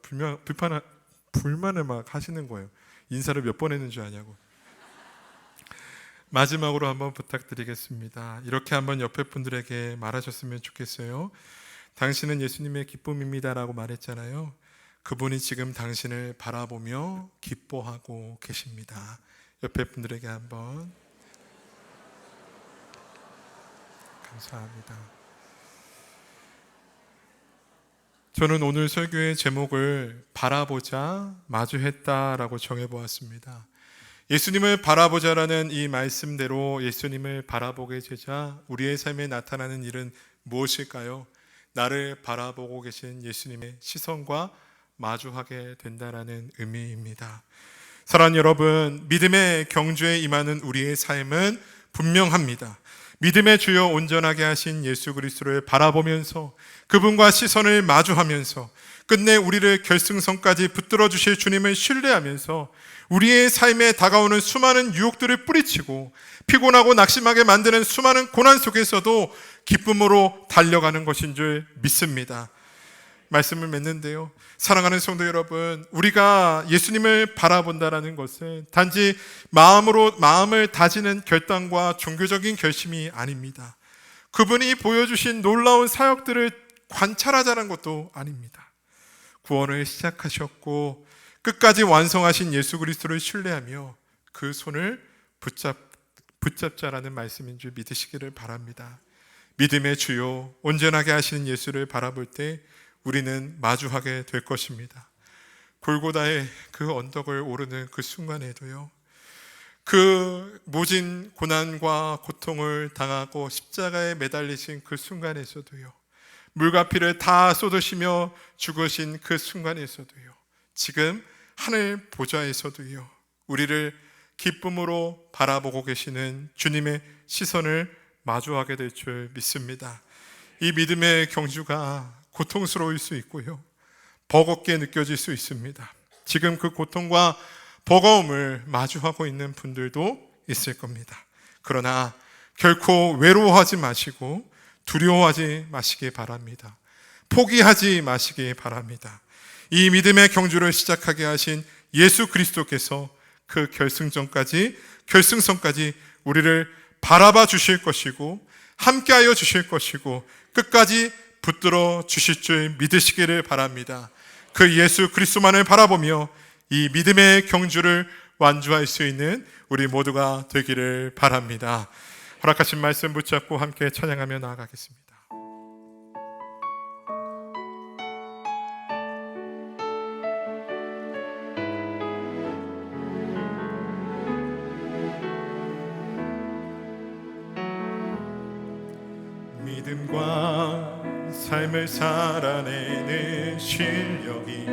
불만을 막 하시는 거예요. 인사를 몇 번 했는 줄 아냐고. 마지막으로 한번 부탁드리겠습니다. 이렇게 한번 옆에 분들에게 말하셨으면 좋겠어요. 당신은 예수님의 기쁨입니다라고 말했잖아요. 그분이 지금 당신을 바라보며 기뻐하고 계십니다. 옆에 분들에게 한번. 감사합니다. 저는 오늘 설교의 제목을 바라보자, 마주했다라고 정해보았습니다. 예수님을 바라보자라는 이 말씀대로 예수님을 바라보게 되자 우리의 삶에 나타나는 일은 무엇일까요? 나를 바라보고 계신 예수님의 시선과 마주하게 된다라는 의미입니다. 사랑하는 여러분, 믿음의 경주에 임하는 우리의 삶은 분명합니다. 믿음의 주요 온전하게 하신 예수 그리스도를 바라보면서 그분과 시선을 마주하면서 끝내 우리를 결승선까지 붙들어 주실 주님을 신뢰하면서 우리의 삶에 다가오는 수많은 유혹들을 뿌리치고 피곤하고 낙심하게 만드는 수많은 고난 속에서도 기쁨으로 달려가는 것인 줄 믿습니다. 말씀을 맺는데요, 사랑하는 성도 여러분, 우리가 예수님을 바라본다라는 것은 단지 마음을 다지는 결단과 종교적인 결심이 아닙니다. 그분이 보여주신 놀라운 사역들을 관찰하자는 것도 아닙니다. 구원을 시작하셨고 끝까지 완성하신 예수 그리스도를 신뢰하며 그 손을 붙잡자라는 말씀인 줄 믿으시기를 바랍니다. 믿음의 주요 온전하게 하시는 예수를 바라볼 때 우리는 마주하게 될 것입니다. 골고다의 그 언덕을 오르는 그 순간에도요, 그 모진 고난과 고통을 당하고 십자가에 매달리신 그 순간에서도요, 물과 피를 다 쏟으시며 죽으신 그 순간에서도요, 지금 하늘 보좌에서도요, 우리를 기쁨으로 바라보고 계시는 주님의 시선을 마주하게 될 줄 믿습니다. 이 믿음의 경주가 고통스러울 수 있고요, 버겁게 느껴질 수 있습니다. 지금 그 고통과 버거움을 마주하고 있는 분들도 있을 겁니다. 그러나 결코 외로워하지 마시고 두려워하지 마시기 바랍니다. 포기하지 마시기 바랍니다. 이 믿음의 경주를 시작하게 하신 예수 그리스도께서 그 결승선까지 우리를 바라봐 주실 것이고 함께하여 주실 것이고 끝까지 붙들어 주실 줄 믿으시기를 바랍니다. 그 예수 그리스도만을 바라보며 이 믿음의 경주를 완주할 수 있는 우리 모두가 되기를 바랍니다. 허락하신 말씀 붙잡고 함께 찬양하며 나아가겠습니다. 믿음과 삶을 살아내는 실력이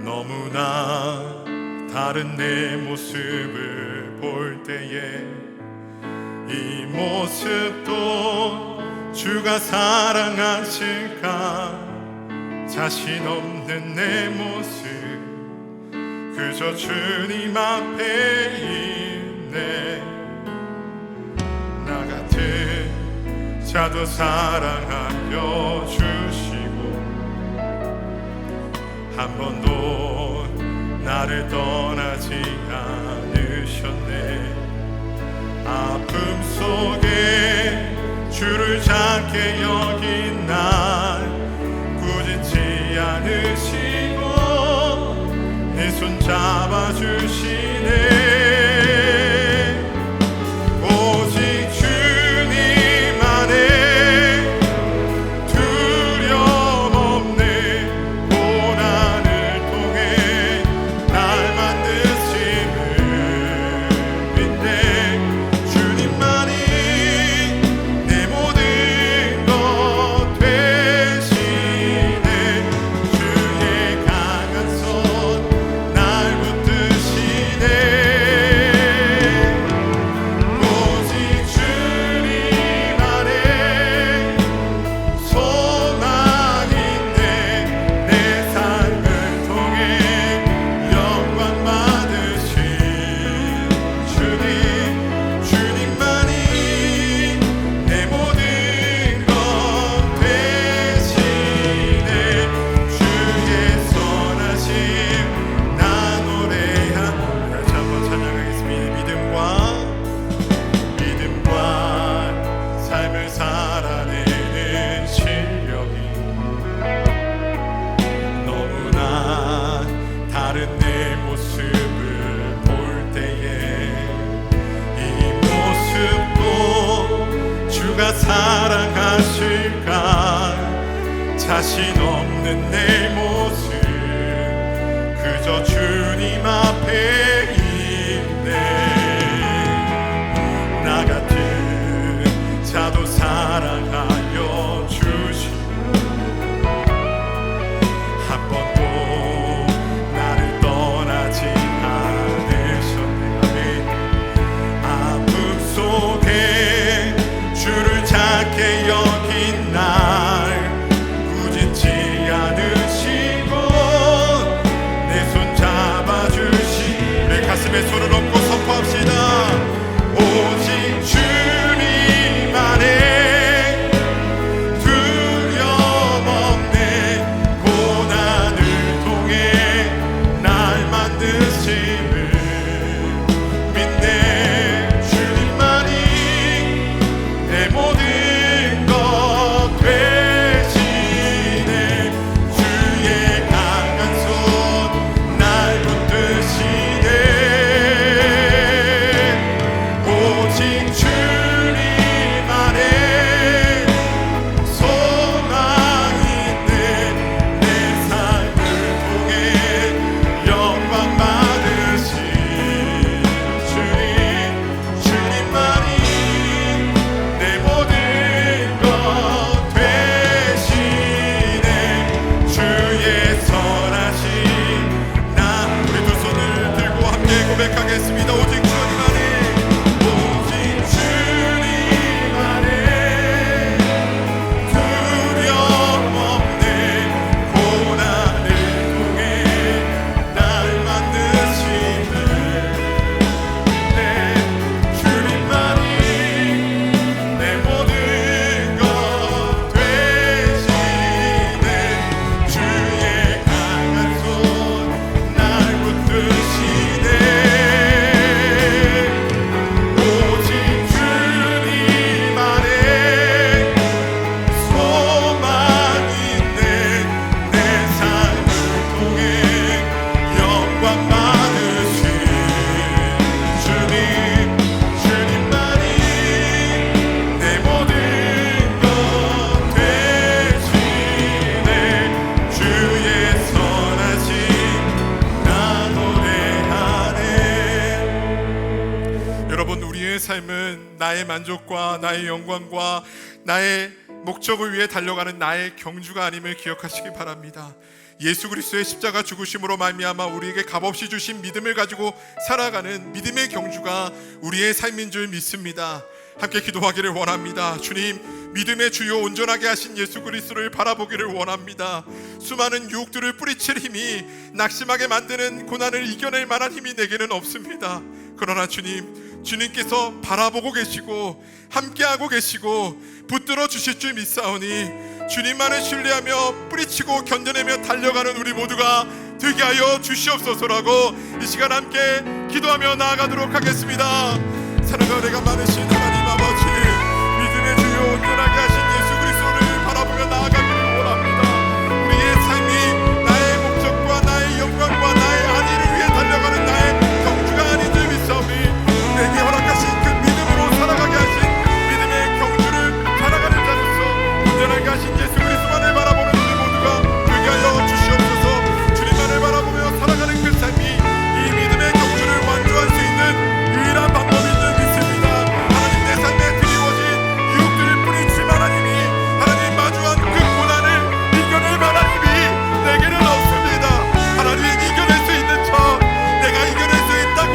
너무나 다른 내 모습을 볼 때에 이 모습도 주가 사랑하실까 자신 없는 내 모습 그저 주님 앞에 있네. 나 같은 자도 사랑하여 주시고 한 번도 나를 떠나지 않으셨네. 아픔 속에 주를 작게 여긴 날 꾸짖지 않으시고 내 손 잡아주시네. 고난을 사랑하실까. 자신 없는 내 모습 그저 주님 앞에 있네. 나 같은 자도 사랑하여 주시고 한 번도 나를 떠나지 않으셨네. 아픔 속에 주를 작게 여긴 날 꾸짖지 않으시고 내 손 잡아주시. 내 가슴에 손을 얹고 선포합시다. 오직 주님 안에 두려움 없네. 고난을 통해 날 만드심을 믿네. 주님만이 내 모든 것 되시네. 주의 강한 손 날 붙드시네. 오직 주님 안에 소망이 있네. 내 삶을 통해 영광 받으신 주님만이 내 모든 것 되시네. 주의 선하신 나. 우리 두 손을 들고 함께 고백하겠습니다. 오직 주님 안에, 오직 주님 안에 두려움 없네. 고난을 통해 날 만드심을 내 주님만이 내 모든 것 되시네. 주의 강한 손 날 붙드시네. 오직 주님 안에 소망이 있네. 내 삶을 통해 영광 받으신 주님만이 내 모든 것 되시네. 주의 선하신 나 노래하네. 여러분, 우리의 삶은 나의 만족과 나의 영광과 나의 목적을 위해 달려가는 나의 경주가 아님을 기억하시기 바랍니다. 예수 그리스도의 십자가 죽으심으로 말미암아 우리에게 값없이 주신 믿음을 가지고 살아가는 믿음의 경주가 우리의 삶인 줄 믿습니다. 함께 기도하기를 원합니다. 주님, 믿음의 주요 온전하게 하신 예수 그리스도를 바라보기를 원합니다. 수많은 유혹들을 뿌리칠 힘이 낙심하게 만드는 고난을 이겨낼 만한 힘이 내게는 없습니다. 그러나 주님께서 바라보고 계시고 함께하고 계시고 붙들어 주실 줄 믿사오니 주님만을 신뢰하며 뿌리치고 견뎌내며 달려가는 우리 모두가 되게 하여 주시옵소서라고 이 시간 함께 기도하며 나아가도록 하겠습니다. 사랑과 은혜가 많으신 하나님 아버지, 믿음의 주요 온전하게 하신 예수 그리스도를 바라보며 나아가기를 원합니다. 우리의 삶이 나의 목적과 나의 영광과 나의 안위를 위해 달려가는 나의 경주가 아닌 줄 믿사오니 내게 허락하신 그 믿음으로 살아가게 하신 믿음의 경주를 살아가는 자로서 온전하게 하신 예수 그리스도만을 바라보는 우리 모두가 되게 하여 주시옵소서. 주님만을 바라보며 살아가는 그 삶이 이 믿음의 경주를 완주할 수 있는 유일한 방법인 줄 믿습니다. 하나님, 내 삶에 드리워진 유혹들을 뿌리칠 만한 힘이, 하나님 마주한 그 고난을 이겨낼 만한 힘이 내게는 없습니다. 하나님, 이겨낼 수 있는 척, 내가 이겨낼 수 있다고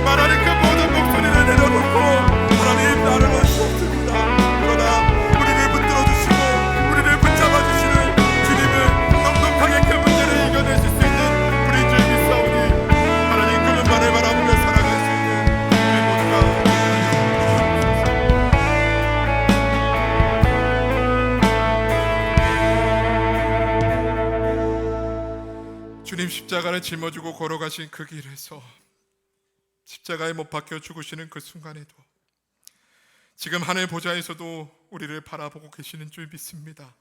말하는 그 모든 목소리를 내려놓고 하나님 나를 원수없습니다. 그러나 우리를 붙들어 주시고 우리를 붙잡아 주시는 주님은 넉넉하게 그 문제를 이겨내실 수 있는 우리인 줄 믿사오니 하나님, 그분만을 바라보며 살아갈 수 있는 우리 모두가 주님 십자가를 짊어지고 걸어가신 그 길에서 십자가에 못 박혀 죽으시는 그 순간에도 지금 하늘 보좌에서도 우리를 바라보고 계시는 줄 믿습니다.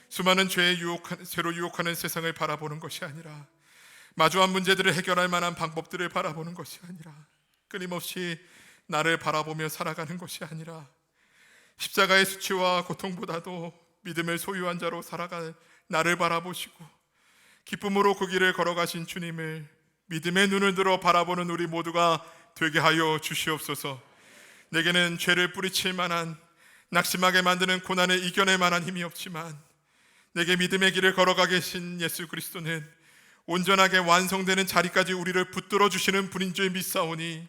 수많은 죄로 유혹하는 세상을 바라보는 것이 아니라 마주한 문제들을 해결할 만한 방법들을 바라보는 것이 아니라 끊임없이 나를 바라보며 살아가는 것이 아니라 십자가의 수치와 고통보다도 믿음을 소유한 자로 살아갈 나를 바라보시고 기쁨으로 그 길을 걸어가신 주님을 믿음의 눈을 들어 바라보는 우리 모두가 되게 하여 주시옵소서. 내게는 죄를 뿌리칠 만한, 낙심하게 만드는 고난을 이겨낼 만한 힘이 없지만 내게 믿음의 길을 걸어가 계신 예수 그리스도는 온전하게 완성되는 자리까지 우리를 붙들어 주시는 분인 줄 믿사오니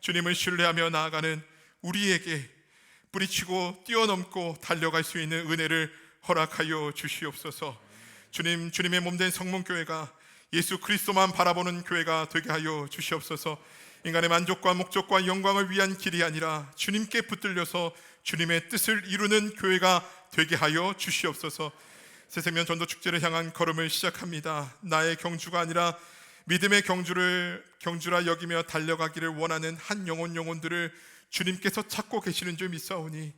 주님을 신뢰하며 나아가는 우리에게 뿌리치고 뛰어넘고 달려갈 수 있는 은혜를 허락하여 주시옵소서. 주님, 주님의 몸된 성문교회가 예수 그리스도만 바라보는 교회가 되게 하여 주시옵소서. 인간의 만족과 목적과 영광을 위한 길이 아니라 주님께 붙들려서 주님의 뜻을 이루는 교회가 되게 하여 주시옵소서. 새생명 전도축제를 향한 걸음을 시작합니다. 나의 경주가 아니라 믿음의 경주라 여기며 달려가기를 원하는 한 영혼들을 주님께서 찾고 계시는 줄 믿사오니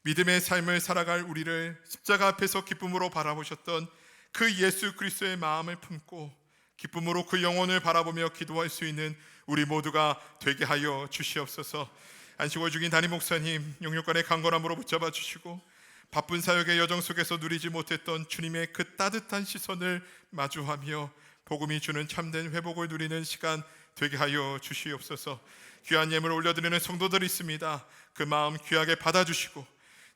믿음의 삶을 살아갈 우리를 십자가 앞에서 기쁨으로 바라보셨던 그 예수 그리스도의 마음을 품고 기쁨으로 그 영혼을 바라보며 기도할 수 있는 우리 모두가 되게 하여 주시옵소서. 안식월 중인 담임 목사님 영육간의 강건함으로 붙잡아 주시고 바쁜 사역의 여정 속에서 누리지 못했던 주님의 그 따뜻한 시선을 마주하며 복음이 주는 참된 회복을 누리는 시간 되게 하여 주시옵소서. 귀한 예물을 올려드리는 성도들이 있습니다. 그 마음 귀하게 받아주시고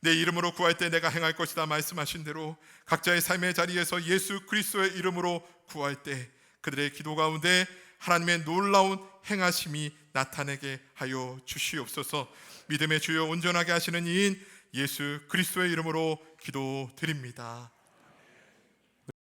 내 이름으로 구할 때 내가 행할 것이다 말씀하신 대로 각자의 삶의 자리에서 예수 그리스도의 이름으로 구할 때 그들의 기도 가운데 하나님의 놀라운 행하심이 나타내게 하여 주시옵소서. 믿음의 주요 온전하게 하시는 이인 예수 그리스도의 이름으로 기도드립니다.